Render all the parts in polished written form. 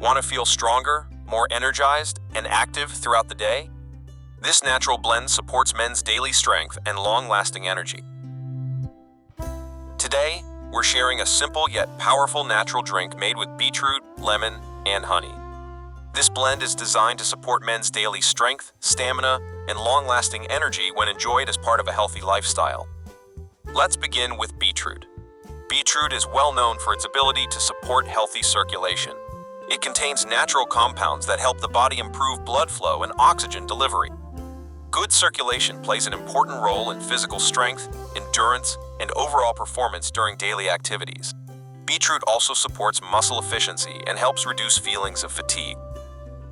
Want to feel stronger, more energized, and active throughout the day? This natural blend supports men's daily strength and long-lasting energy. Today, we're sharing a simple yet powerful natural drink made with beetroot, lemon, and honey. This blend is designed to support men's daily strength, stamina, and long-lasting energy when enjoyed as part of a healthy lifestyle. Let's begin with beetroot. Beetroot is well known for its ability to support healthy circulation. It contains natural compounds that help the body improve blood flow and oxygen delivery. Good circulation plays an important role in physical strength, endurance, and overall performance during daily activities. Beetroot also supports muscle efficiency and helps reduce feelings of fatigue.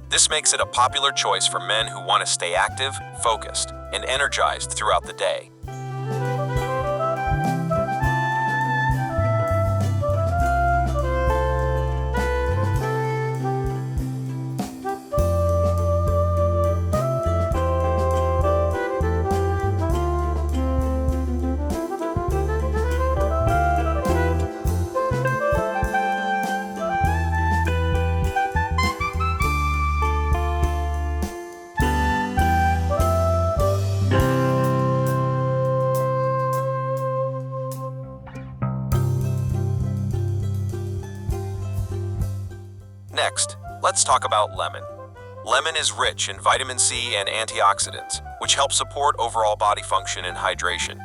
This makes it a popular choice for men who want to stay active, focused, and energized throughout the day. Next, let's talk about lemon. Lemon is rich in vitamin C and antioxidants, which help support overall body function and hydration.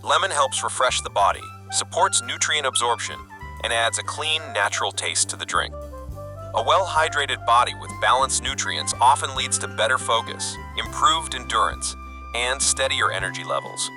Lemon helps refresh the body, supports nutrient absorption, and adds a clean, natural taste to the drink. A well-hydrated body with balanced nutrients often leads to better focus, improved endurance, and steadier energy levels.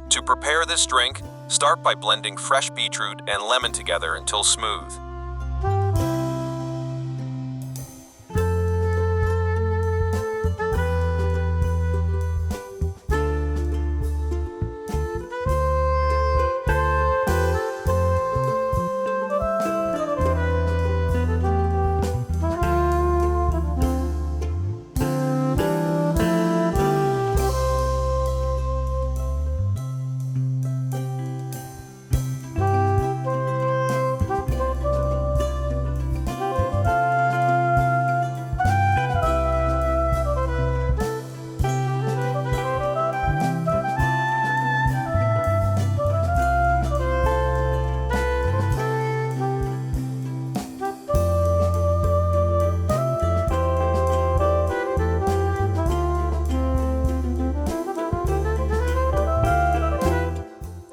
To prepare this drink, start by blending fresh beetroot and lemon together until smooth.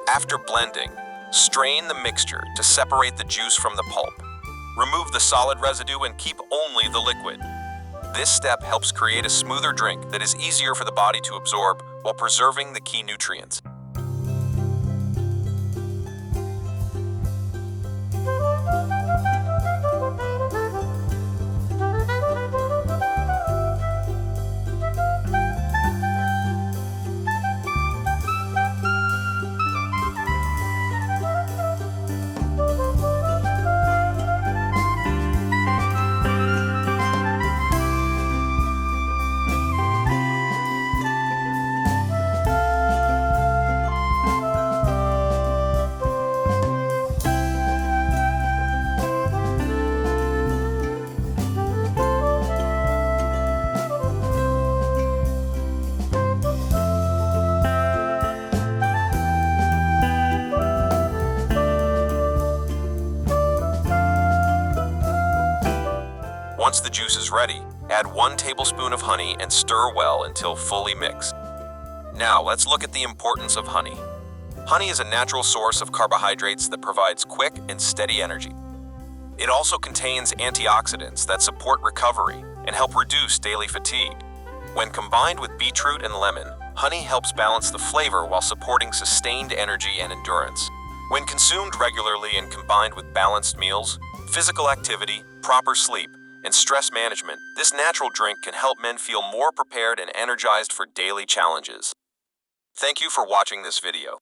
After blending, strain the mixture to separate the juice from the pulp. Remove the solid residue and keep only the liquid. This step helps create a smoother drink that is easier for the body to absorb while preserving the key nutrients. Once the juice is ready, add 1 tablespoon of honey and stir well until fully mixed. Now let's look at the importance of honey. Honey is a natural source of carbohydrates that provides quick and steady energy. It also contains antioxidants that support recovery and help reduce daily fatigue. When combined with beetroot and lemon, honey helps balance the flavor while supporting sustained energy and endurance. When consumed regularly and combined with balanced meals, physical activity, proper sleep, and stress management, this natural drink can help men feel more prepared and energized for daily challenges. Thank you for watching this video.